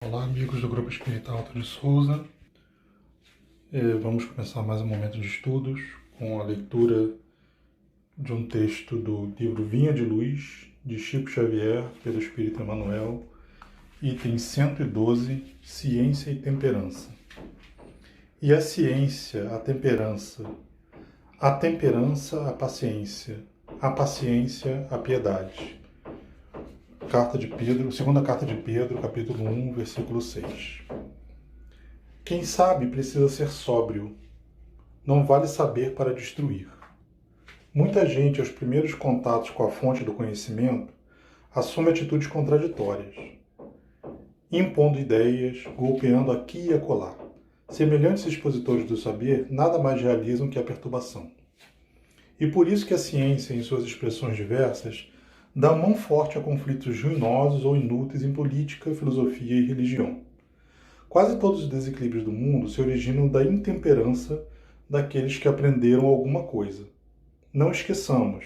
Olá, amigos do Grupo Espírita Alto de Souza. Vamos começar mais um momento de estudos com a leitura de um texto do livro Vinha de Luz, de Chico Xavier, pelo Espírito Emmanuel, item 112, Ciência e Temperança. E a ciência, a temperança, a paciência, a piedade. Carta de Pedro, segunda carta de Pedro, capítulo 1, versículo 6. Quem sabe precisa ser sóbrio. Não vale saber para destruir. Muita gente, aos primeiros contatos com a fonte do conhecimento, assume atitudes contraditórias, impondo ideias, golpeando aqui e acolá. Semelhantes expositores do saber nada mais realizam que a perturbação. E por isso que a ciência, em suas expressões diversas, dá mão forte a conflitos ruinosos ou inúteis em política, filosofia e religião. Quase todos os desequilíbrios do mundo se originam da intemperança daqueles que aprenderam alguma coisa. Não esqueçamos,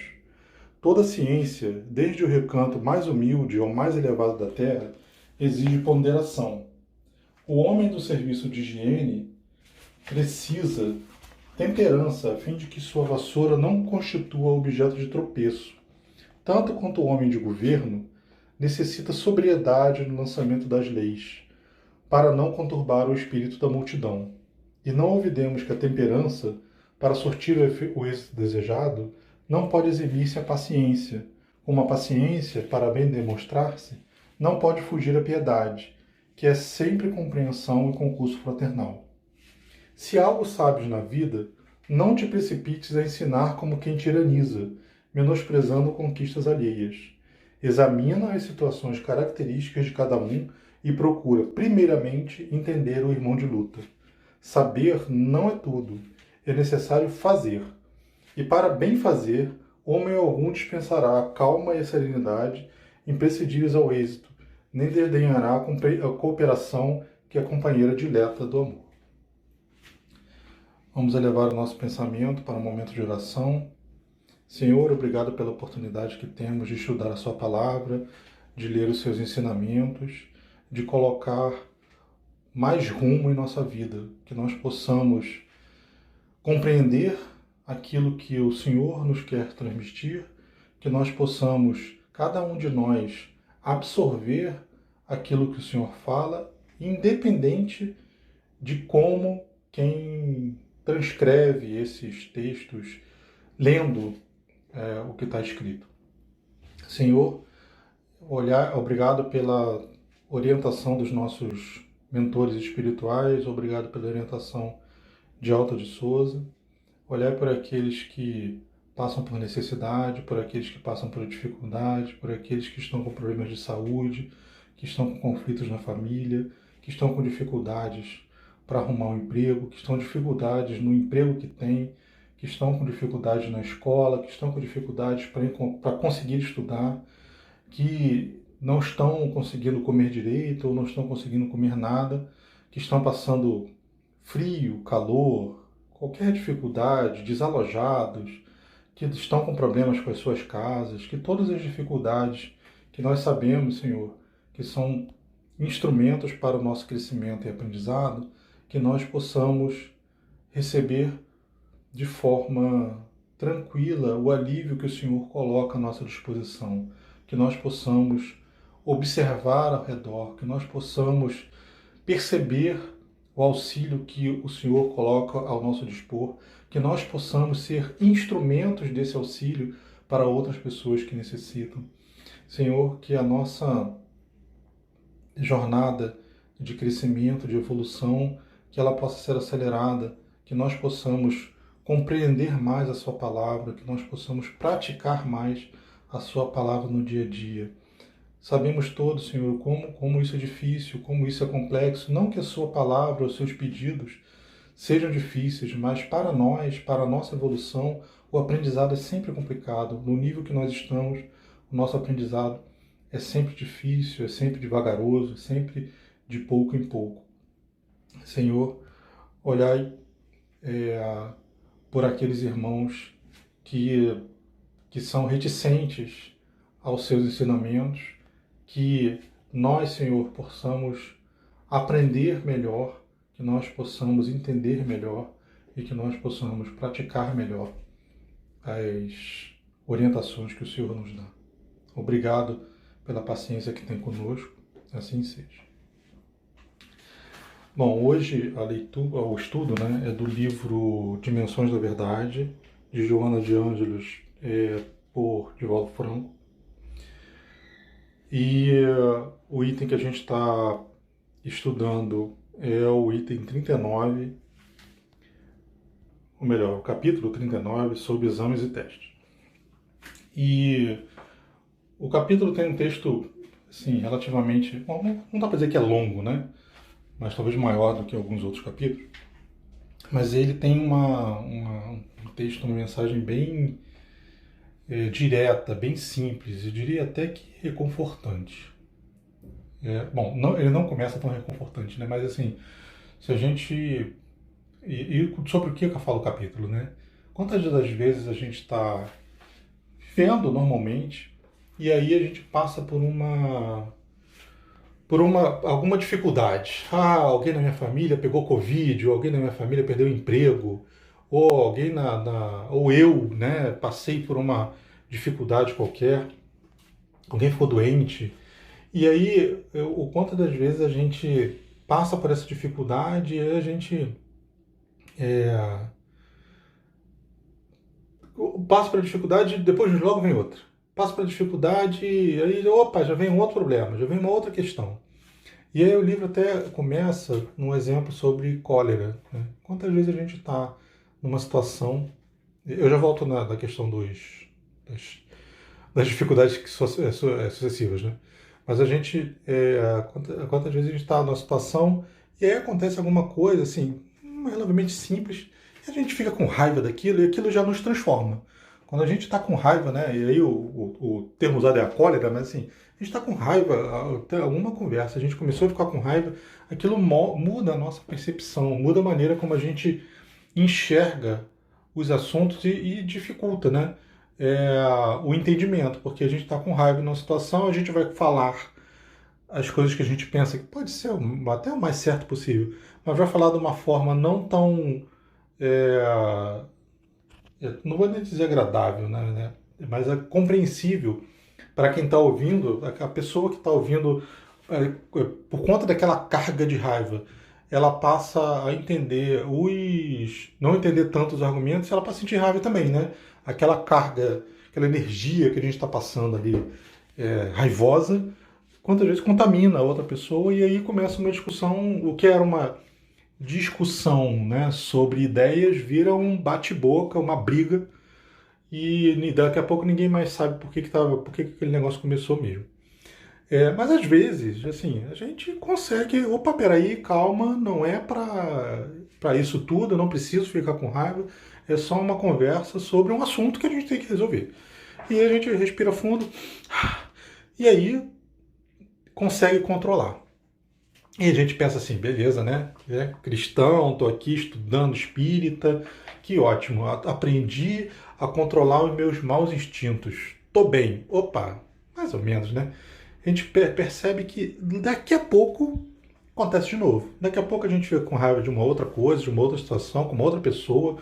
toda ciência, desde o recanto mais humilde ao mais elevado da Terra, exige ponderação. O homem do serviço de higiene precisa temperança a fim de que sua vassoura não constitua objeto de tropeço. Tanto quanto o homem de governo necessita sobriedade no lançamento das leis, para não conturbar o espírito da multidão. E não olvidemos que a temperança, para sortir o êxito desejado, não pode eximir-se a paciência, como a paciência, para bem demonstrar-se, não pode fugir à piedade, que é sempre compreensão e concurso fraternal. Se algo sabes na vida, não te precipites a ensinar como quem tiraniza, menosprezando conquistas alheias. Examina as situações características de cada um e procura, primeiramente, entender o irmão de luta. Saber não é tudo, é necessário fazer. E para bem fazer, homem algum dispensará a calma e a serenidade imprescindíveis ao êxito, nem desdenhará a cooperação que é a companheira dileta do amor. Vamos elevar o nosso pensamento para um momento de oração. Senhor, obrigado pela oportunidade que temos de estudar a sua palavra, de ler os seus ensinamentos, de colocar mais rumo em nossa vida, que nós possamos compreender aquilo que o Senhor nos quer transmitir, que nós possamos, cada um de nós, absorver aquilo que o Senhor fala, independente de como quem transcreve esses textos, lendo o que está escrito. Senhor, obrigado pela orientação dos nossos mentores espirituais, obrigado pela orientação de Alta de Souza. Olhar por aqueles que passam por necessidade, por aqueles que passam por dificuldade, por aqueles que estão com problemas de saúde, que estão com conflitos na família, que estão com dificuldades para arrumar um emprego, que estão com dificuldades no emprego que têm, que estão com dificuldades na escola, que estão com dificuldades para conseguir estudar, que não estão conseguindo comer direito ou não estão conseguindo comer nada, que estão passando frio, calor, qualquer dificuldade, desalojados, que estão com problemas com as suas casas, que todas as dificuldades que nós sabemos, Senhor, que são instrumentos para o nosso crescimento e aprendizado, que nós possamos receber de forma tranquila o alívio que o Senhor coloca à nossa disposição, que nós possamos observar ao redor, que nós possamos perceber o auxílio que o Senhor coloca ao nosso dispor, que nós possamos ser instrumentos desse auxílio para outras pessoas que necessitam. Senhor, que a nossa jornada de crescimento, de evolução, que ela possa ser acelerada, que nós possamos compreender mais a sua palavra, que nós possamos praticar mais a sua palavra no dia a dia. Sabemos todos, Senhor, como isso é difícil, como isso é complexo. Não que a sua palavra, os seus pedidos sejam difíceis, mas para nós, para a nossa evolução, o aprendizado é sempre complicado. No nível que nós estamos, o nosso aprendizado é sempre difícil, é sempre devagaroso, é sempre de pouco em pouco. Senhor, olhai por aqueles irmãos que são reticentes aos seus ensinamentos, que nós, Senhor, possamos aprender melhor, que nós possamos entender melhor e que nós possamos praticar melhor as orientações que o Senhor nos dá. Obrigado pela paciência que tem conosco, assim seja. Bom, hoje a leitura, o estudo, né, é do livro Dimensões da Verdade, de Joana de Ângelos, por Divaldo Franco. E o item que a gente está estudando é o item 39, ou melhor, o capítulo 39, sobre exames e testes. E o capítulo tem um texto, assim, relativamente, bom, não dá para dizer que é longo, né? Mas talvez maior do que alguns outros capítulos. Mas ele tem um texto, uma mensagem bem direta, bem simples, eu diria até que reconfortante. Bom, ele não começa tão reconfortante, né? Mas assim, se a gente... E sobre o que eu falo o capítulo, né? Quantas das vezes a gente está vivendo normalmente e aí a gente passa por alguma dificuldade. Alguém na minha família pegou Covid, ou alguém na minha família perdeu o emprego, ou alguém ou eu, né, passei por uma dificuldade qualquer, alguém ficou doente. E aí, o quanto das vezes a gente passa por essa dificuldade e a gente passa por a dificuldade e depois logo vem outra. Passa por a dificuldade e aí, opa, já vem um outro problema, já vem uma outra questão. E aí o livro até começa num exemplo sobre cólera. Né? Quantas vezes a gente está numa situação... Eu já volto na questão das dificuldades sucessivas, né? Mas a gente... quantas vezes a gente está numa situação e aí acontece alguma coisa, assim, relativamente simples, e a gente fica com raiva daquilo e aquilo já nos transforma. Quando a gente está com raiva, né? E aí o termo usado é a cólera, mas assim... A gente está com raiva, até alguma conversa, a gente começou a ficar com raiva, aquilo muda a nossa percepção, muda a maneira como a gente enxerga os assuntos e dificulta, né, o entendimento, porque a gente está com raiva numa situação, a gente vai falar as coisas que a gente pensa que pode ser até o mais certo possível, mas vai falar de uma forma não tão, não vou nem dizer agradável, né, mas é compreensível para quem está ouvindo, a pessoa que está ouvindo, por conta daquela carga de raiva, ela passa a entender não entender tanto os argumentos, ela passa a sentir raiva também, né? Aquela carga, aquela energia que a gente está passando ali, raivosa, quantas vezes contamina a outra pessoa e aí começa uma discussão, o que era uma discussão, né, sobre ideias, vira um bate-boca, uma briga, e daqui a pouco ninguém mais sabe por que aquele negócio começou mesmo. Mas às vezes, assim, a gente consegue, opa, peraí, calma, não é para isso tudo, eu não preciso ficar com raiva, é só uma conversa sobre um assunto que a gente tem que resolver. E a gente respira fundo, e aí consegue controlar. E a gente pensa assim, beleza, né? Cristão, tô aqui estudando espírita, que ótimo, aprendi a controlar os meus maus instintos. Tô bem. Opa, mais ou menos, né? A gente percebe que daqui a pouco acontece de novo. Daqui a pouco a gente fica com raiva de uma outra coisa, de uma outra situação, com uma outra pessoa,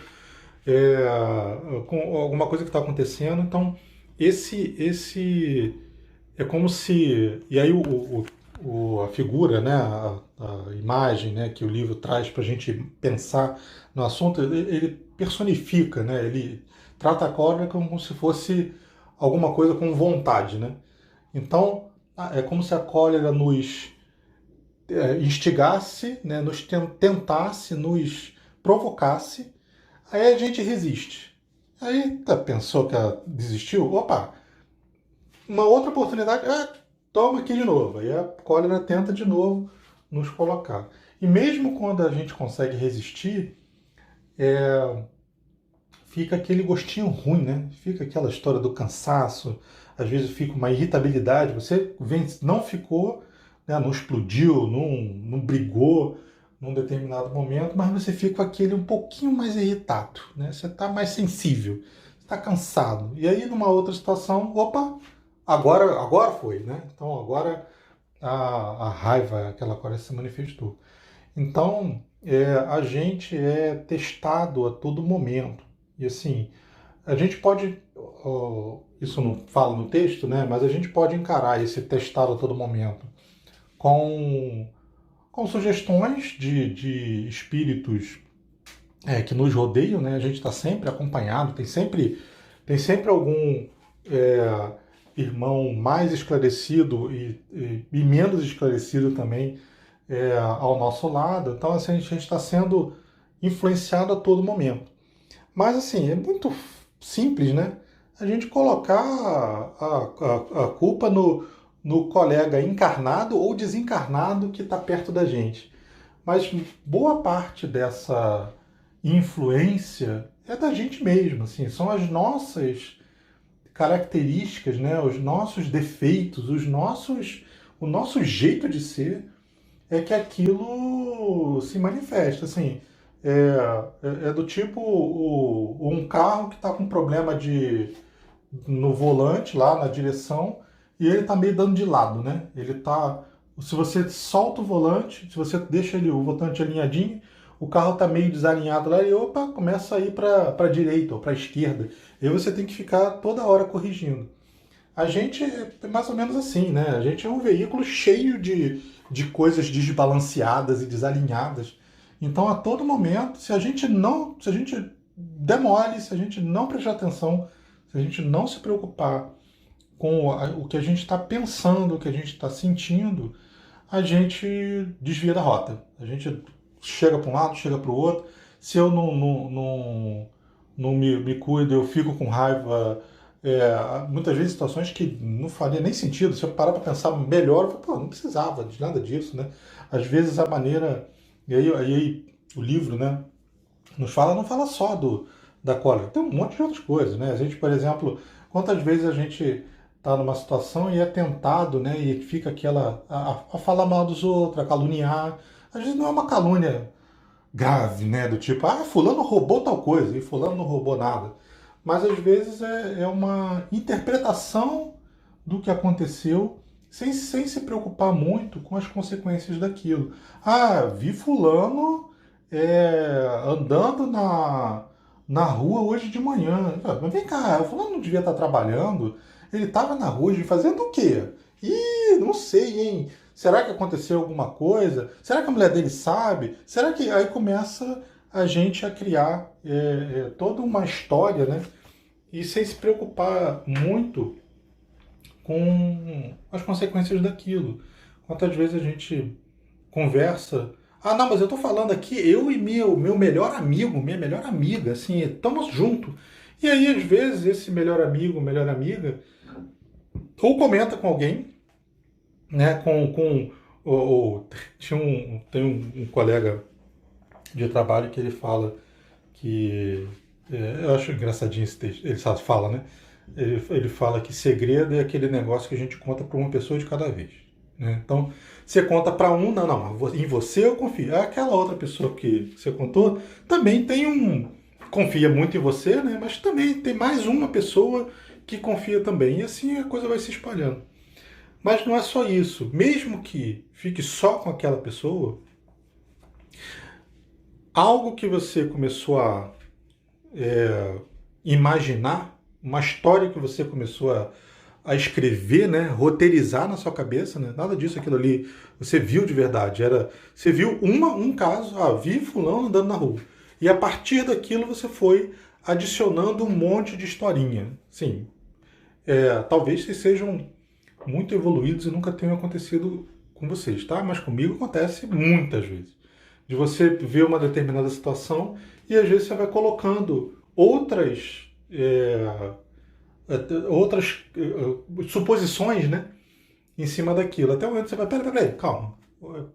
com alguma coisa que está acontecendo. Então, esse é como se... E aí a figura, né, a imagem, né, que o livro traz para a gente pensar no assunto, ele personifica, né, ele trata a cólera como se fosse alguma coisa com vontade, né? Então, é como se a cólera nos instigasse, né, nos tentasse, nos provocasse, aí a gente resiste. Aí pensou que ela desistiu? Opa, uma outra oportunidade, toma aqui de novo. Aí a cólera tenta de novo nos colocar. E mesmo quando a gente consegue resistir, fica aquele gostinho ruim, né? Fica aquela história do cansaço, às vezes fica uma irritabilidade, você não ficou, né, não explodiu, não brigou num determinado momento, mas você fica com aquele um pouquinho mais irritado, né? Você está mais sensível, está cansado. E aí numa outra situação, opa, agora foi, né? Então agora a raiva, aquela coisa se manifestou. Então, a gente é testado a todo momento. E assim, a gente pode, isso não fala no texto, né? Mas a gente pode encarar esse testado a todo momento com, com sugestões de espíritos que nos rodeiam, né? A gente está sempre acompanhado, tem sempre algum irmão mais esclarecido e menos esclarecido também ao nosso lado. Então, assim, a gente está sendo influenciado a todo momento. Mas, assim, é muito simples, né? A gente colocar a culpa no colega encarnado ou desencarnado que está perto da gente. Mas boa parte dessa influência é da gente mesmo, assim, são as nossas características, né? Os nossos defeitos, o nosso jeito de ser é que aquilo se manifesta, assim, é do tipo um carro que está com problema no volante, lá na direção, e ele está meio dando de lado, né? Ele tá, se você solta o volante, se você deixa o volante alinhadinho, o carro está meio desalinhado lá e opa, começa a ir para a direita ou para a esquerda. E aí você tem que ficar toda hora corrigindo. A gente é mais ou menos assim, né? A gente é um veículo cheio de coisas desbalanceadas e desalinhadas. Então, a todo momento, se a gente der mole, se a gente não prestar atenção, se a gente não se preocupar com o que a gente está pensando, o que a gente está sentindo, a gente desvia da rota. A gente chega para um lado, chega para o outro. Se eu não me cuido, eu fico com raiva. Muitas vezes situações que não faria nem sentido. Se eu parar para pensar melhor, eu falo, pô, não precisava de nada disso, né? Às vezes a maneira. E aí o livro, né, não fala só da cólera, tem um monte de outras coisas, né? A gente, por exemplo, quantas vezes a gente está numa situação e é tentado, né, e fica aquela a falar mal dos outros, a caluniar. Às vezes não é uma calúnia grave, né, do tipo, fulano roubou tal coisa e fulano não roubou nada. Mas às vezes é uma interpretação do que aconteceu sem se preocupar muito com as consequências daquilo. Vi fulano andando na rua hoje de manhã. Mas vem cá, o fulano não devia estar trabalhando? Ele estava na rua hoje fazendo o quê? Ih, não sei, hein? Será que aconteceu alguma coisa? Será que a mulher dele sabe? Será que... Aí começa a gente a criar toda uma história, né? E sem se preocupar muito com as consequências daquilo. Quantas vezes a gente conversa. Não, mas eu tô falando aqui, eu e meu melhor amigo, minha melhor amiga, assim, estamos juntos. E aí, às vezes, esse melhor amigo, melhor amiga, ou comenta com alguém, né, tem um colega de trabalho que ele fala que, eu acho engraçadinho esse texto, ele fala, né, ele fala que segredo é aquele negócio que a gente conta para uma pessoa de cada vez. Né? Então, você conta para um, não, em você eu confio. Aquela outra pessoa que você contou também confia muito em você, né? Mas também tem mais uma pessoa que confia também. E assim a coisa vai se espalhando. Mas não é só isso. Mesmo que fique só com aquela pessoa, algo que você começou a imaginar, uma história que você começou a escrever, né, roteirizar na sua cabeça, né? Nada disso, aquilo ali você viu de verdade. Você viu um caso, vi fulano andando na rua. E a partir daquilo você foi adicionando um monte de historinha. Sim, talvez vocês sejam muito evoluídos e nunca tenham acontecido com vocês, tá? Mas comigo acontece muitas vezes. De você ver uma determinada situação e às vezes você vai colocando outras suposições, né, em cima daquilo. Até o momento você vai, peraí, calma.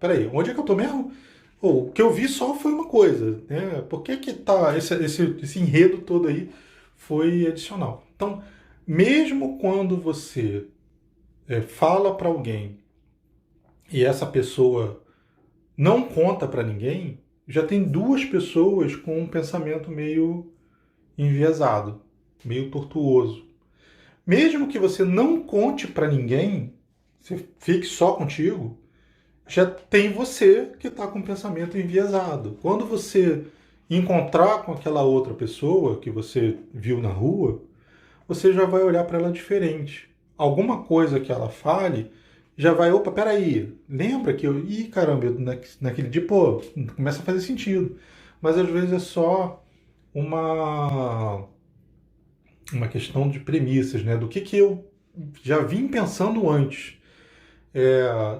Peraí, onde é que eu tô mesmo? O que eu vi só foi uma coisa, né? Por que tá esse enredo todo aí foi adicional? Então, mesmo quando você fala para alguém e essa pessoa não conta para ninguém, já tem duas pessoas com um pensamento meio enviesado, meio tortuoso. Mesmo que você não conte para ninguém, você fique só contigo, já tem você que está com o pensamento enviesado. Quando você encontrar com aquela outra pessoa que você viu na rua, você já vai olhar para ela diferente. Alguma coisa que ela fale, já vai, opa, peraí, lembra que eu, ih, caramba, naquele dia, pô, começa a fazer sentido. Mas às vezes é só uma, uma questão de premissas, né? Do que eu já vim pensando antes.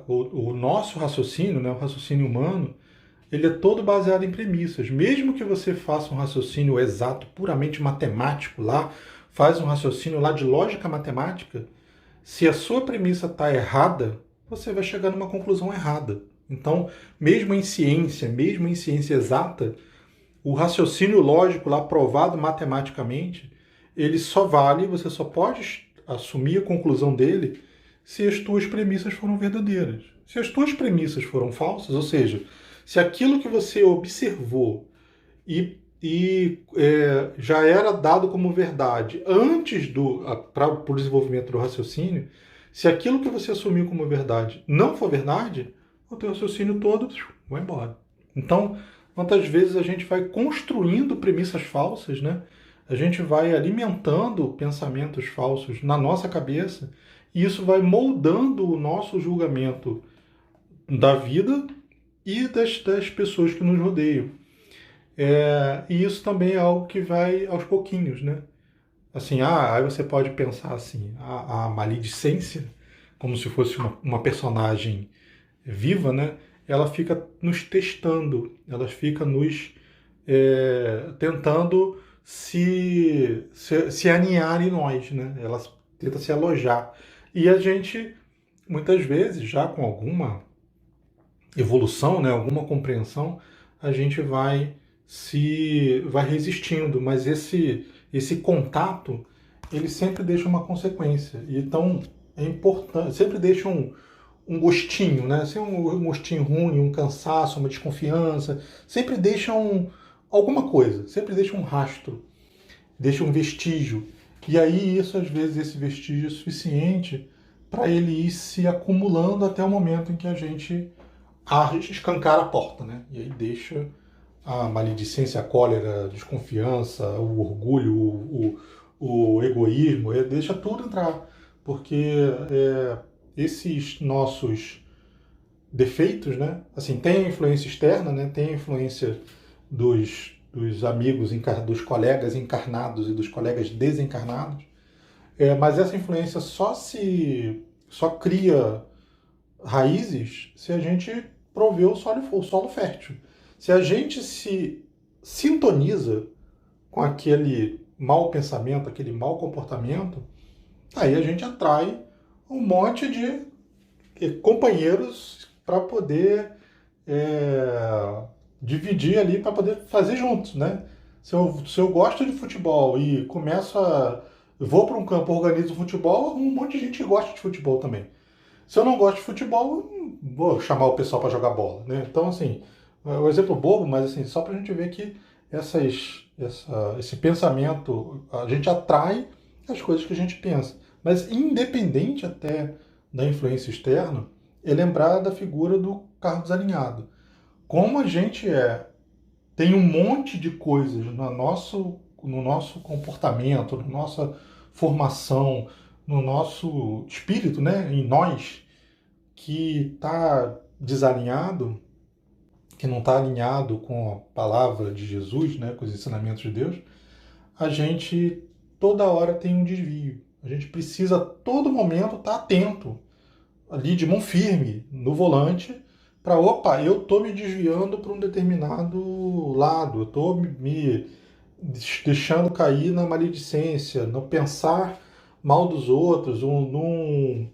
O nosso raciocínio, né, o raciocínio humano, ele é todo baseado em premissas. Mesmo que você faça um raciocínio exato, puramente matemático lá, faz um raciocínio lá de lógica matemática, se a sua premissa está errada, você vai chegar numa conclusão errada. Então, mesmo em ciência exata, o raciocínio lógico lá provado matematicamente, ele só vale, você só pode assumir a conclusão dele se as tuas premissas foram verdadeiras. Se as tuas premissas foram falsas, ou seja, se aquilo que você observou já era dado como verdade antes para o desenvolvimento do raciocínio, se aquilo que você assumiu como verdade não for verdade, o teu raciocínio todo vai embora. Então, quantas vezes a gente vai construindo premissas falsas, né? A gente vai alimentando pensamentos falsos na nossa cabeça e isso vai moldando o nosso julgamento da vida e das pessoas que nos rodeiam. E isso também é algo que vai aos pouquinhos, né? Assim, aí você pode pensar assim, a maledicência, como se fosse uma personagem viva, né? Ela fica nos testando, ela fica nos tentando se aninhar em nós, né? Ela tenta se alojar. E a gente, muitas vezes, já com alguma evolução, né, alguma compreensão, a gente vai resistindo, mas esse contato, ele sempre deixa uma consequência. Então é importante, sempre deixa um gostinho, né? Se um gostinho ruim, um cansaço, uma desconfiança, sempre deixa alguma coisa, sempre deixa um rastro, deixa um vestígio. E aí isso, às vezes, esse vestígio é suficiente para ele ir se acumulando até o momento em que a gente escancara a porta, né? E aí deixa a maledicência, a cólera, a desconfiança, o orgulho, o egoísmo, deixa tudo entrar. Porque esses nossos defeitos, né? Assim, tem a influência externa, né? Tem a influência dos amigos, dos colegas encarnados e dos colegas desencarnados. Mas essa influência só cria raízes se a gente prover o solo fértil. Se a gente se sintoniza com aquele mau pensamento, aquele mau comportamento, aí a gente atrai um monte de companheiros para poder dividir ali, para poder fazer juntos, né? Se eu gosto de futebol e vou para um campo, organizo futebol, um monte de gente gosta de futebol também. Se eu não gosto de futebol, vou chamar o pessoal para jogar bola, né? Então, assim, é um exemplo bobo, mas assim, só para a gente ver que esse pensamento, a gente atrai as coisas que a gente pensa. Mas independente até da influência externa, é lembrar da figura do carro desalinhado. Como a gente tem um monte de coisas no nosso comportamento, na nossa formação, no nosso espírito, né, em nós, que está desalinhado, que não está alinhado com a palavra de Jesus, né, com os ensinamentos de Deus, a gente toda hora tem um desvio. A gente precisa a todo momento estar atento, ali de mão firme, no volante, para, opa, eu estou me desviando para um determinado lado, eu estou me deixando cair na maledicência, no pensar mal dos outros, num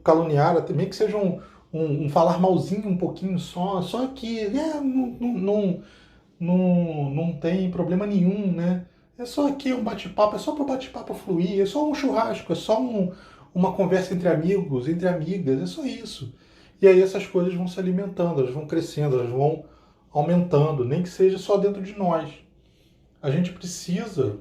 caluniar, também que seja um falar malzinho um pouquinho só que não tem problema nenhum, né? É só aqui um bate-papo, é só para o bate-papo fluir, é só um churrasco, é só uma conversa entre amigos, entre amigas, é só isso. E aí essas coisas vão se alimentando, elas vão crescendo, elas vão aumentando, nem que seja só dentro de nós. A gente precisa,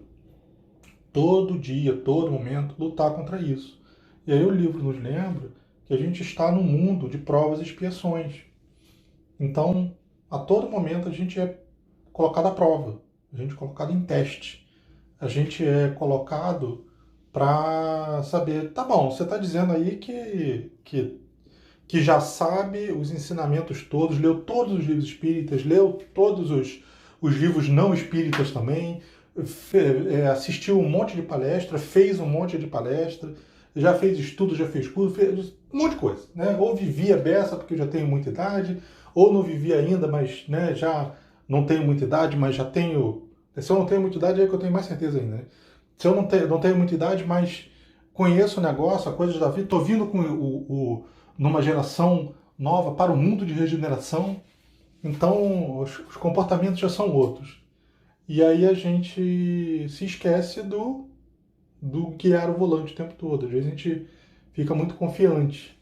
todo dia, todo momento, lutar contra isso. E aí o livro nos lembra que a gente está num mundo de provas e expiações. Então, a todo momento a gente é colocado à prova, a gente é colocado em teste, a gente é colocado para saber, tá bom, você está dizendo aí que já sabe os ensinamentos todos, leu todos os livros espíritas, leu todos os livros não espíritas também, assistiu um monte de palestra, fez um monte de palestra, já fez estudo, já fez curso, fez um monte de coisa, né? Ou vivia beça porque eu já tenho muita idade, ou não vivia ainda, mas, né, já não tenho muita idade, mas já tenho. Se eu não tenho muita idade, é que eu tenho mais certeza ainda, né? Se eu não tenho muita idade, mas conheço o negócio, a coisa da vida, estou vindo com numa geração nova para o mundo de regeneração, então os comportamentos já são outros. E aí a gente se esquece do guiar o volante o tempo todo. Às vezes a gente fica muito confiante.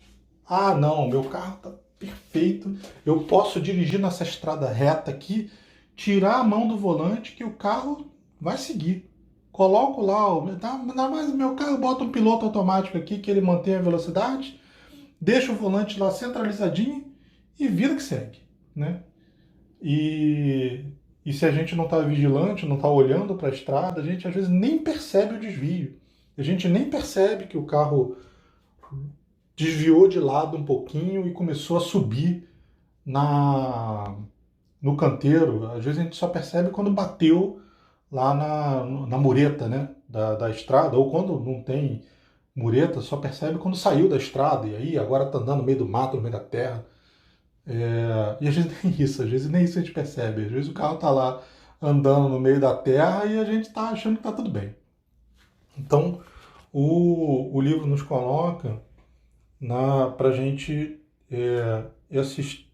Ah, não, meu carro está perfeito, eu posso dirigir nessa estrada reta aqui, tirar a mão do volante que o carro vai seguir. Coloco lá, mas meu carro bota um piloto automático aqui que ele mantém a velocidade, deixa o volante lá centralizadinho e vida que segue, né? E se a gente não está vigilante, não está olhando para a estrada, a gente às vezes nem percebe o desvio. A gente nem percebe que o carro desviou de lado um pouquinho e começou a subir no canteiro. Às vezes a gente só percebe quando bateu lá na mureta, né, da estrada, ou quando não tem mureta, só percebe quando saiu da estrada, e aí agora está andando no meio do mato, no meio da terra. E às vezes nem isso a gente percebe. Às vezes o carro está lá andando no meio da terra e a gente está achando que está tudo bem. Então, o livro nos coloca para a gente esses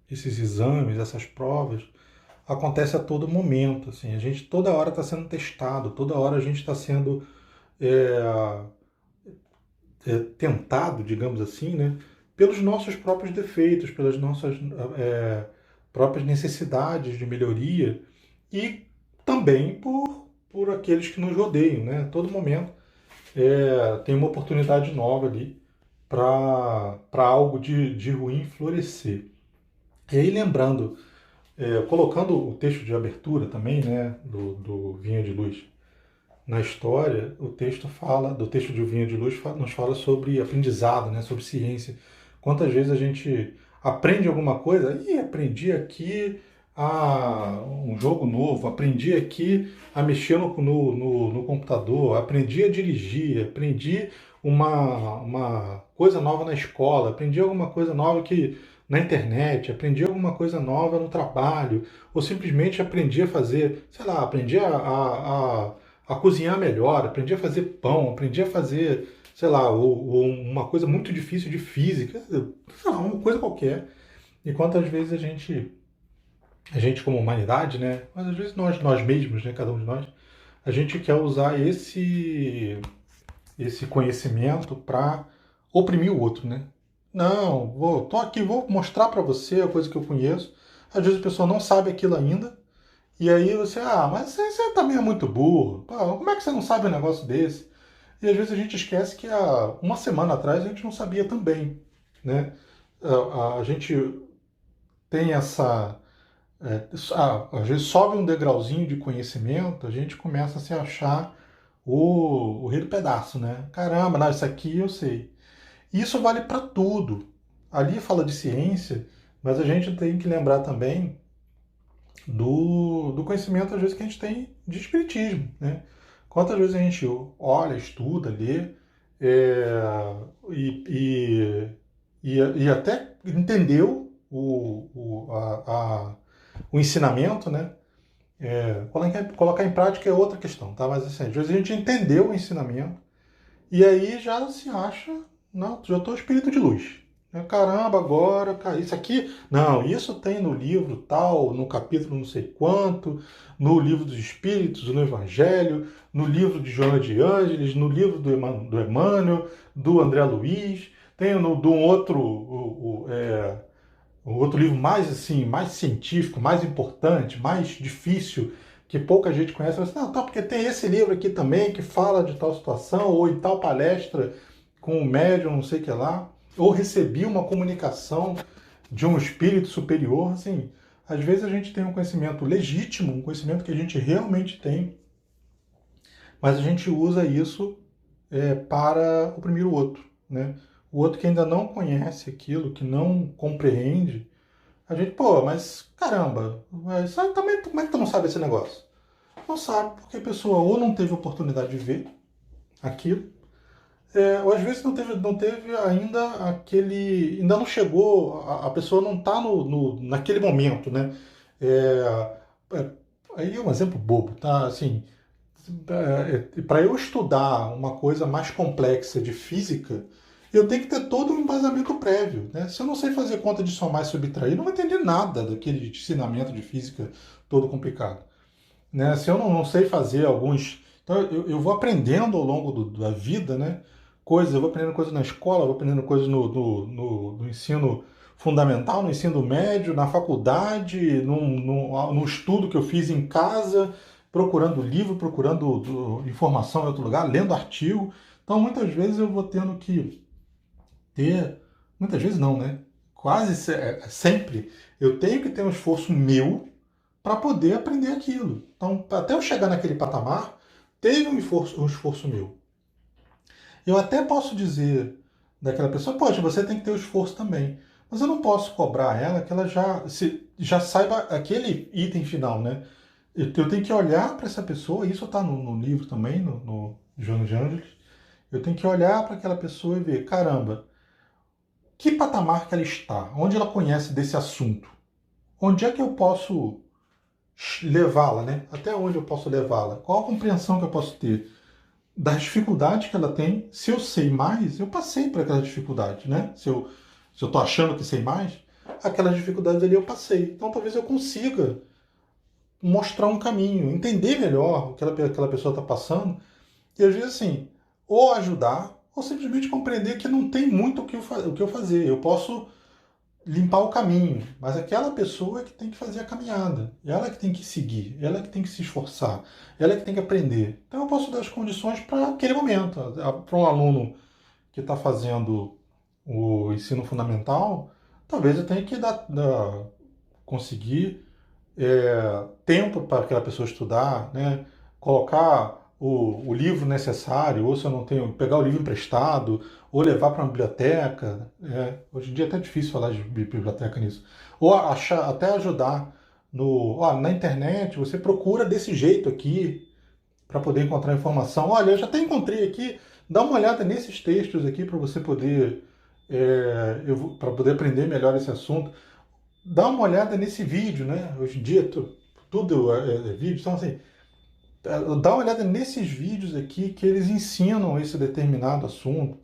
exames, essas provas, acontece a todo momento. Assim, a gente toda hora está sendo testado, toda hora a gente está sendo tentado, digamos assim, né, pelos nossos próprios defeitos, pelas nossas próprias necessidades de melhoria e também por aqueles que nos rodeiam, né? Todo momento tem uma oportunidade nova ali para algo de ruim florescer. E aí lembrando, colocando o texto de abertura também, né, do Vinha de Luz na história, o texto do texto de Vinha de Luz nos fala sobre aprendizado, né, sobre ciência. Quantas vezes a gente aprende alguma coisa, aprendi aqui um jogo novo, aprendi aqui a mexer no computador, aprendi a dirigir, aprendi uma coisa nova na escola, aprendi alguma coisa nova na internet, aprendi alguma coisa nova no trabalho, ou simplesmente aprendi a fazer, sei lá, aprendi a cozinhar melhor, aprendi a fazer pão, aprendi a fazer, sei lá, ou uma coisa muito difícil de física, sei lá, uma coisa qualquer. E quantas vezes a gente como humanidade, né, mas às vezes nós mesmos, né, cada um de nós, a gente quer usar esse conhecimento para oprimir o outro, né? Não, tô aqui, vou mostrar para você a coisa que eu conheço. Às vezes a pessoa não sabe aquilo ainda, e aí você, mas você também é muito burro. Pô, como é que você não sabe um negócio desse? E às vezes a gente esquece que há uma semana atrás a gente não sabia também, né? A gente tem às vezes sobe um degrauzinho de conhecimento, a gente começa a se achar o rei do pedaço, né? Caramba, não, isso aqui eu sei. E isso vale para tudo. Ali fala de ciência, mas a gente tem que lembrar também do conhecimento, às vezes, que a gente tem de espiritismo, né? Quantas vezes a gente olha, estuda, lê, e até entendeu o ensinamento, né? Colocar em prática é outra questão, tá? Mas assim, às vezes a gente entendeu o ensinamento e aí já se acha, não, já estou espírito de luz. Caramba, agora, cara, isso aqui, não, isso tem no livro tal, no capítulo não sei quanto, no livro dos Espíritos, no Evangelho, no livro de Joana de Ângeles, no livro do Emmanuel, do André Luiz, tem do um outro livro mais assim, mais científico, mais importante, mais difícil, que pouca gente conhece, mas não, tá, porque tem esse livro aqui também que fala de tal situação, ou em tal palestra com o médium, não sei o que lá, ou recebi uma comunicação de um espírito superior, assim, às vezes a gente tem um conhecimento legítimo, um conhecimento que a gente realmente tem, mas a gente usa isso para oprimir o outro, né? O outro que ainda não conhece aquilo, que não compreende, a gente, pô, mas caramba, mas também, como é que tu não sabe esse negócio? Não sabe, porque a pessoa ou não teve oportunidade de ver aquilo, ou às vezes não teve ainda aquele. Ainda não chegou, a pessoa não está naquele momento, né? É, é, aí é um exemplo bobo, tá? Assim, para eu estudar uma coisa mais complexa de física, eu tenho que ter todo um embasamento prévio, né? Se eu não sei fazer conta de somar e subtrair, eu não vou entender nada daquele ensinamento de física todo complicado, né? Se eu não sei fazer alguns. Então eu vou aprendendo ao longo da vida, né? Coisas, eu vou aprendendo coisas na escola, vou aprendendo coisas no ensino fundamental, no ensino médio, na faculdade, no estudo que eu fiz em casa, procurando livro, procurando informação em outro lugar, lendo artigo. Então muitas vezes eu vou tendo que ter. Muitas vezes não, né? Quase sempre eu tenho que ter um esforço meu para poder aprender aquilo. Então, até eu chegar naquele patamar, teve um esforço meu. Eu até posso dizer daquela pessoa, poxa, você tem que ter o esforço também. Mas eu não posso cobrar ela que ela já saiba aquele item final, né? Eu tenho que olhar para essa pessoa, isso está no livro também, no Joana de Ângeles. Eu tenho que olhar para aquela pessoa e ver, caramba, que patamar que ela está? Onde ela conhece desse assunto? Onde é que eu posso levá-la, né? Até onde eu posso levá-la? Qual a compreensão que eu posso ter das dificuldades que ela tem? Se eu sei mais, eu passei por aquela dificuldade, né? Se eu tô achando que sei mais, aquelas dificuldades ali eu passei. Então talvez eu consiga mostrar um caminho, entender melhor o que aquela pessoa está passando e às vezes assim, ou ajudar ou simplesmente compreender que não tem muito o que eu fazer. Eu posso limpar o caminho, mas aquela pessoa é que tem que fazer a caminhada, ela é que tem que seguir, ela é que tem que se esforçar, ela é que tem que aprender. Então eu posso dar as condições para aquele momento. Para um aluno que está fazendo o ensino fundamental, talvez eu tenha que conseguir tempo para aquela pessoa estudar, né? Colocar o livro necessário, ou se eu não tenho, pegar o livro emprestado, ou levar para uma biblioteca. Hoje em dia é até difícil falar de biblioteca nisso. Ou achar, até ajudar na internet, você procura desse jeito aqui para poder encontrar informação. Olha, eu já até encontrei aqui, dá uma olhada nesses textos aqui para você poder, para poder aprender melhor esse assunto. Dá uma olhada nesse vídeo, né? Hoje em dia tudo é vídeo, então assim, dá uma olhada nesses vídeos aqui que eles ensinam esse determinado assunto,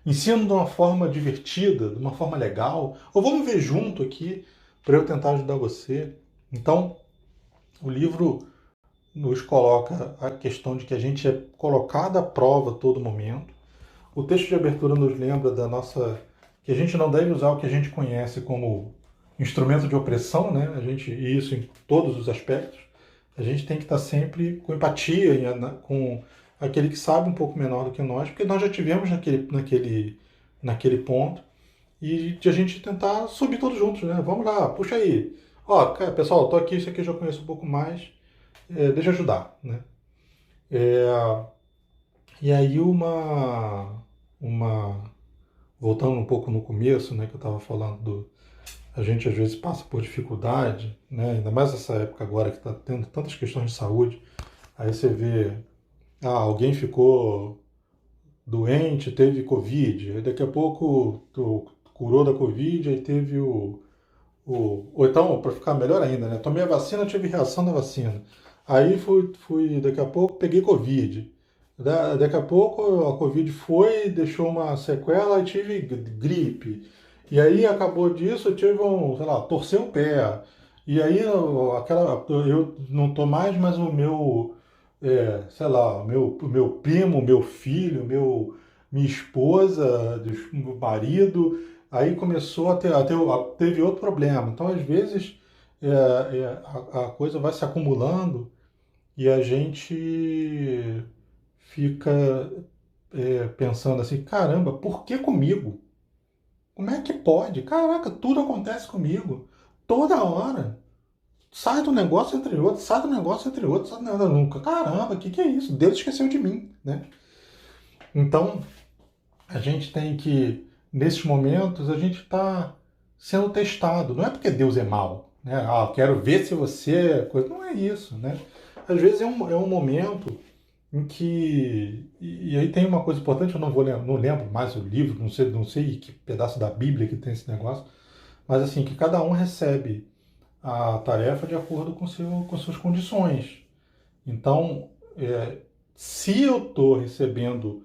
ensinam de uma forma divertida, de uma forma legal, ou vamos ver junto aqui para eu tentar ajudar você. Então, o livro nos coloca a questão de que a gente é colocado à prova a todo momento. O texto de abertura nos lembra que a gente não deve usar o que a gente conhece como instrumento de opressão, né? E isso em todos os aspectos. A gente tem que estar sempre com empatia, com aquele que sabe um pouco menor do que nós, porque nós já tivemos naquele ponto, e de a gente tentar subir todos juntos, né? Vamos lá, puxa aí. Ó, pessoal, tô aqui, isso aqui eu já conheço um pouco mais, deixa eu ajudar, né? É, e aí voltando um pouco no começo, né, que eu estava falando a gente às vezes passa por dificuldade, né? Ainda mais nessa época agora que está tendo tantas questões de saúde. Aí você vê, alguém ficou doente, teve Covid, aí daqui a pouco tu curou da Covid, aí teve ou então, para ficar melhor ainda, né? Tomei a vacina, tive reação da vacina. Aí daqui a pouco peguei Covid. Daqui a pouco a Covid deixou uma sequela e tive gripe. E aí acabou disso, eu tive sei lá, torceu o pé. E aí eu não tô mais, mas o meu, sei lá, o meu primo, meu filho, minha esposa, meu marido, aí começou teve outro problema. Então, às vezes, a coisa vai se acumulando e a gente fica pensando assim, caramba, por que comigo? Como é que pode? Caraca, tudo acontece comigo. Toda hora. Sai do negócio entre outros, sai do negócio entre outros, sai nada nunca. Caramba, o que é isso? Deus esqueceu de mim, né? Então, a gente tem que, nesses momentos, a gente está sendo testado. Não é porque Deus é mau, né? Ah, quero ver se você... Não é isso, né? Às vezes é um momento em que... E aí tem uma coisa importante, eu não lembro mais o livro, não sei que pedaço da Bíblia que tem esse negócio, mas assim, que cada um recebe a tarefa de acordo com suas condições. Então, se eu estou recebendo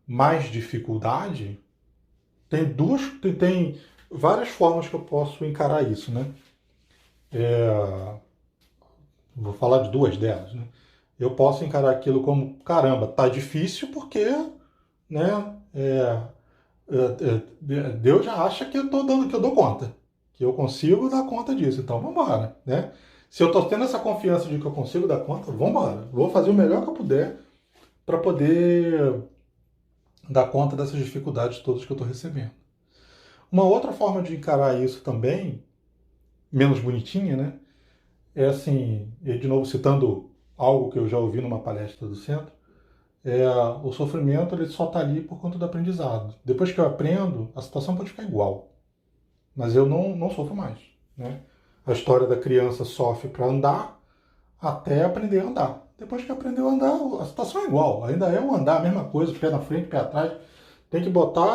mais dificuldade, tem várias formas que eu posso encarar isso, né? Vou falar de duas delas, né? Eu posso encarar aquilo como, caramba, tá difícil porque, né? Deus já acha que que eu dou conta, que eu consigo dar conta disso, então vamos embora, né? Se eu estou tendo essa confiança de que eu consigo dar conta, vamos embora. Vou fazer o melhor que eu puder para poder dar conta dessas dificuldades todas que eu estou recebendo. Uma outra forma de encarar isso também, menos bonitinha, né? É assim, e de novo citando algo que eu já ouvi numa palestra do centro, o sofrimento ele só está ali por conta do aprendizado. Depois que eu aprendo, a situação pode ficar igual, mas eu não sofro mais, né? A história da criança sofre para andar até aprender a andar. Depois que aprendeu a andar, a situação é igual, ainda é o andar, a mesma coisa, pé na frente, pé atrás, tem que botar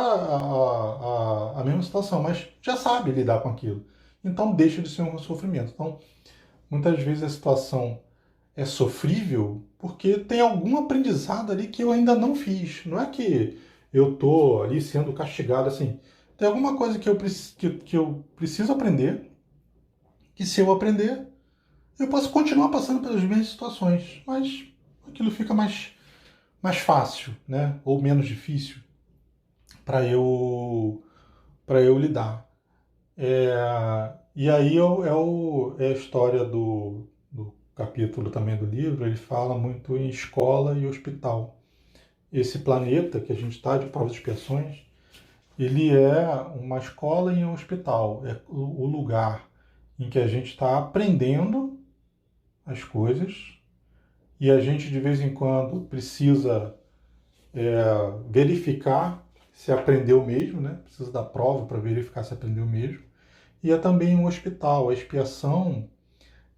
a mesma situação, mas já sabe lidar com aquilo. Então deixa de ser um sofrimento. Então, muitas vezes a situação é sofrível porque tem algum aprendizado ali que eu ainda não fiz. Não é que eu estou ali sendo castigado assim. Tem alguma coisa que eu preciso aprender, que se eu aprender, eu posso continuar passando pelas mesmas situações, mas aquilo fica mais fácil, né? Ou menos difícil para eu lidar. E aí é a história do capítulo também do livro, ele fala muito em escola e hospital. Esse planeta que a gente está de provas e expiações, ele é uma escola e um hospital. É o lugar em que a gente está aprendendo as coisas e a gente de vez em quando precisa verificar se aprendeu mesmo, né? Precisa da prova para verificar se aprendeu mesmo. E é também um hospital. A expiação,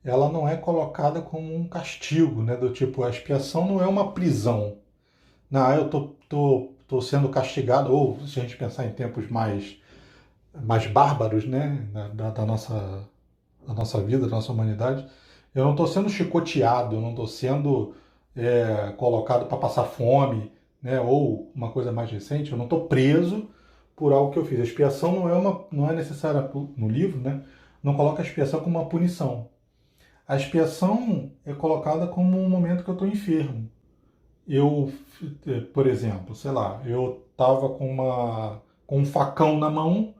ela não é colocada como um castigo, né? Do tipo, a expiação não é uma prisão. Não, eu tô sendo castigado, ou se a gente pensar em tempos mais bárbaros, né? Da nossa vida, da nossa humanidade, eu não estou sendo chicoteado, eu não estou sendo colocado para passar fome, né? Ou uma coisa mais recente, eu não estou preso por algo que eu fiz. A expiação não é necessária no livro, né? Não coloca a expiação como uma punição. A expiação é colocada como um momento que eu estou enfermo. Eu, por exemplo, sei lá, eu estava com um facão na mão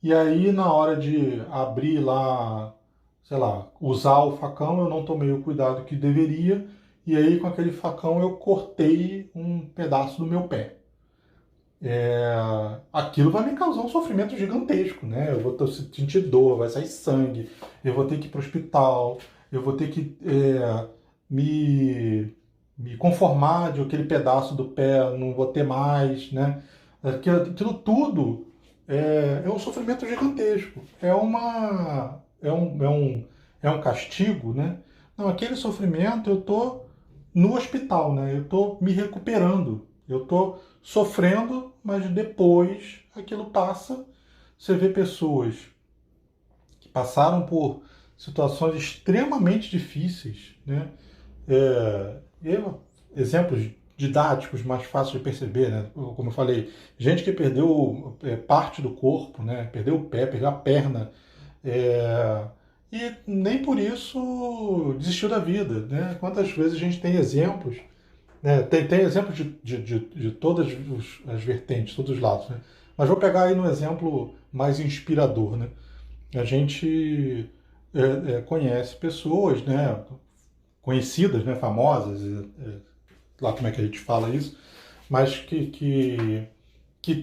e aí na hora de abrir lá, sei lá, usar o facão, eu não tomei o cuidado que deveria e aí com aquele facão eu cortei um pedaço do meu pé. Aquilo vai me causar um sofrimento gigantesco, né? Eu vou sentir dor, vai sair sangue, eu vou ter que ir para o hospital, eu vou ter que me, me conformar de aquele pedaço do pé, não vou ter mais, né? Aquilo tudo é um sofrimento gigantesco, é um castigo, né? Não, aquele sofrimento eu tô no hospital, né? Eu tô me recuperando, eu tô sofrendo, mas depois aquilo passa. Você vê pessoas que passaram por situações extremamente difíceis, né? Exemplos didáticos mais fáceis de perceber, né? Como eu falei, gente que perdeu parte do corpo, né? Perdeu o pé, perdeu a perna, é, e nem por isso desistiu da vida, né? Quantas vezes a gente tem exemplos, né? Tem exemplos de todas as vertentes, todos os lados, né? Mas vou pegar aí no exemplo mais inspirador, né? A gente conhece pessoas, né? Conhecidas, né? Famosas, lá como é que a gente fala isso, mas que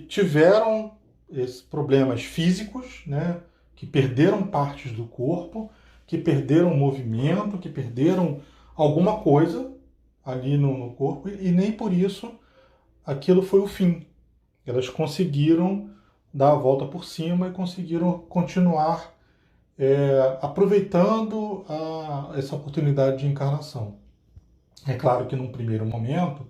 tiveram esses problemas físicos, né? Que perderam partes do corpo, que perderam movimento, que perderam alguma coisa ali no corpo, e nem por isso aquilo foi o fim. Elas conseguiram dar a volta por cima e conseguiram continuar aproveitando essa oportunidade de encarnação. É claro que num primeiro momento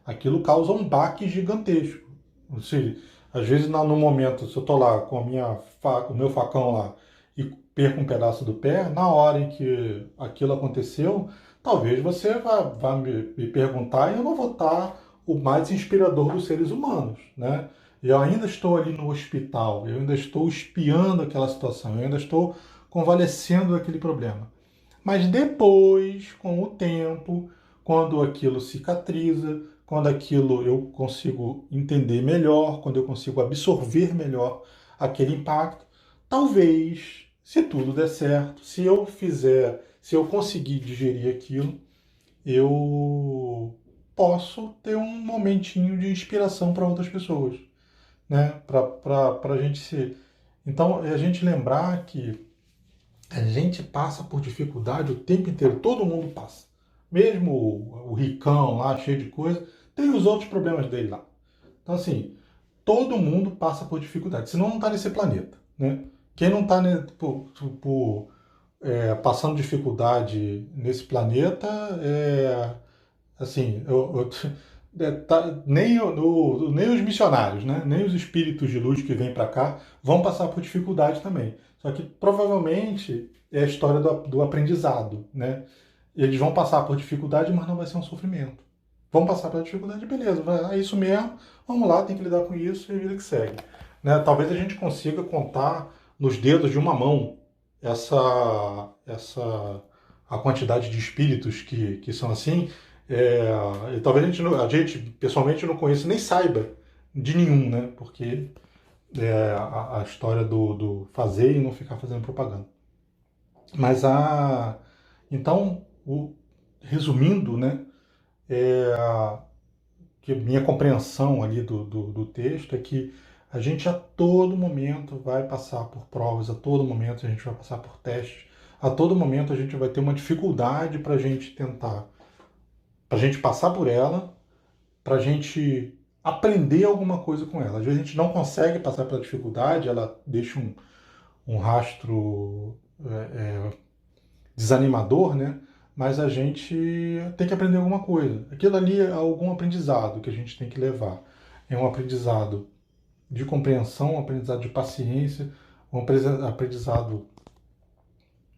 aquilo causa um baque gigantesco. Ou seja, às vezes no momento, se eu estou lá com o meu facão lá e perco um pedaço do pé, na hora em que aquilo aconteceu, talvez você vá me perguntar e eu não vou estar o mais inspirador dos seres humanos, né? Eu ainda estou ali no hospital, eu ainda estou espiando aquela situação, eu ainda estou convalescendo daquele problema. Mas depois, com o tempo, quando aquilo cicatriza, quando aquilo eu consigo entender melhor, quando eu consigo absorver melhor aquele impacto, talvez, se tudo der certo, se eu conseguir digerir aquilo, eu posso ter um momentinho de inspiração para outras pessoas, né? Para a gente se. Então, é a gente lembrar que a gente passa por dificuldade o tempo inteiro, todo mundo passa. Mesmo o ricão lá, cheio de coisa, tem os outros problemas dele lá. Então, assim, todo mundo passa por dificuldade, senão não está nesse planeta, né? Quem não está passando dificuldade nesse planeta, assim, nem os missionários, né? Nem os espíritos de luz que vêm para cá vão passar por dificuldade também. Só que provavelmente é a história do aprendizado, né? Eles vão passar por dificuldade, mas não vai ser um sofrimento. Vão passar pela dificuldade, beleza, é isso mesmo, vamos lá, tem que lidar com isso e a vida que segue. Né? Talvez a gente consiga contar nos dedos de uma mão a quantidade de espíritos que são assim. E talvez a gente pessoalmente não conheça nem saiba de nenhum, né? Porque a história do fazer e não ficar fazendo propaganda. Mas então, resumindo, né? Que minha compreensão ali do texto é que a gente a todo momento vai passar por provas, a todo momento a gente vai passar por testes, a todo momento a gente vai ter uma dificuldade para a gente tentar, para a gente passar por ela, para a gente aprender alguma coisa com ela. Às vezes a gente não consegue passar pela dificuldade, ela deixa um rastro desanimador, né? Mas a gente tem que aprender alguma coisa. Aquilo ali é algum aprendizado que a gente tem que levar. É um aprendizado de compreensão, um aprendizado de paciência, um aprendizado,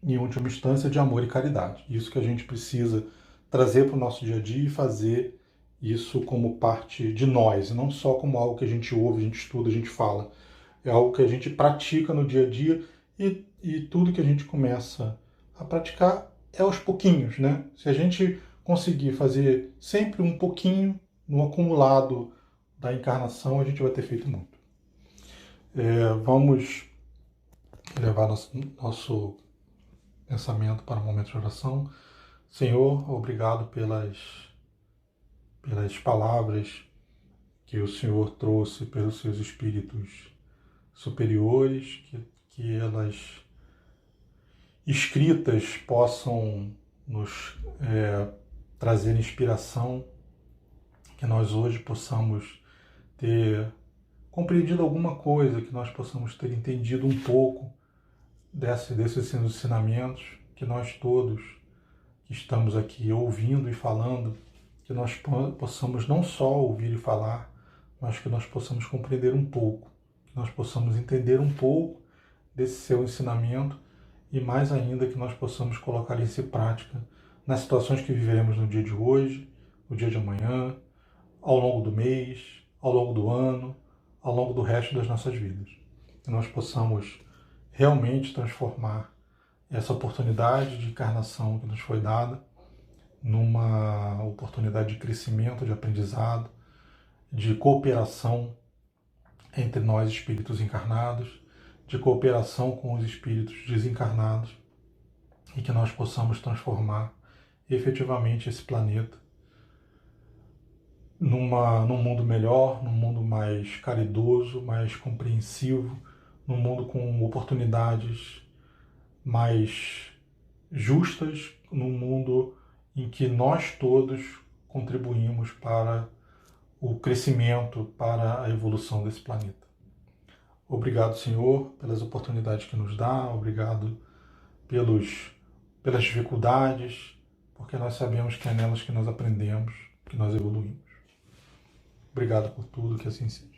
em última instância, de amor e caridade. Isso que a gente precisa trazer para o nosso dia a dia e fazer isso como parte de nós, não só como algo que a gente ouve, a gente estuda, a gente fala. É algo que a gente pratica no dia a dia e tudo que a gente começa a praticar é aos pouquinhos, né? Se a gente conseguir fazer sempre um pouquinho no acumulado da encarnação, a gente vai ter feito muito. Vamos levar nosso pensamento para o momento de oração. Senhor, obrigado pelas palavras que o Senhor trouxe pelos seus espíritos superiores, que elas escritas possam nos trazer inspiração, que nós hoje possamos ter compreendido alguma coisa, que nós possamos ter entendido um pouco desses ensinamentos, que nós todos que estamos aqui ouvindo e falando, que nós possamos não só ouvir e falar, mas que nós possamos compreender um pouco, que nós possamos entender um pouco desse seu ensinamento e mais ainda que nós possamos colocar isso em prática nas situações que viveremos no dia de hoje, no dia de amanhã, ao longo do mês, ao longo do ano, ao longo do resto das nossas vidas. Que nós possamos realmente transformar essa oportunidade de encarnação que nos foi dada numa oportunidade de crescimento, de aprendizado, de cooperação entre nós, espíritos encarnados, de cooperação com os espíritos desencarnados, e que nós possamos transformar efetivamente esse planeta num mundo melhor, num mundo mais caridoso, mais compreensivo, num mundo com oportunidades mais justas, num mundo em que nós todos contribuímos para o crescimento, para a evolução desse planeta. Obrigado, Senhor, pelas oportunidades que nos dá, obrigado pelas dificuldades, porque nós sabemos que é nelas que nós aprendemos, que nós evoluímos. Obrigado por tudo, que assim seja.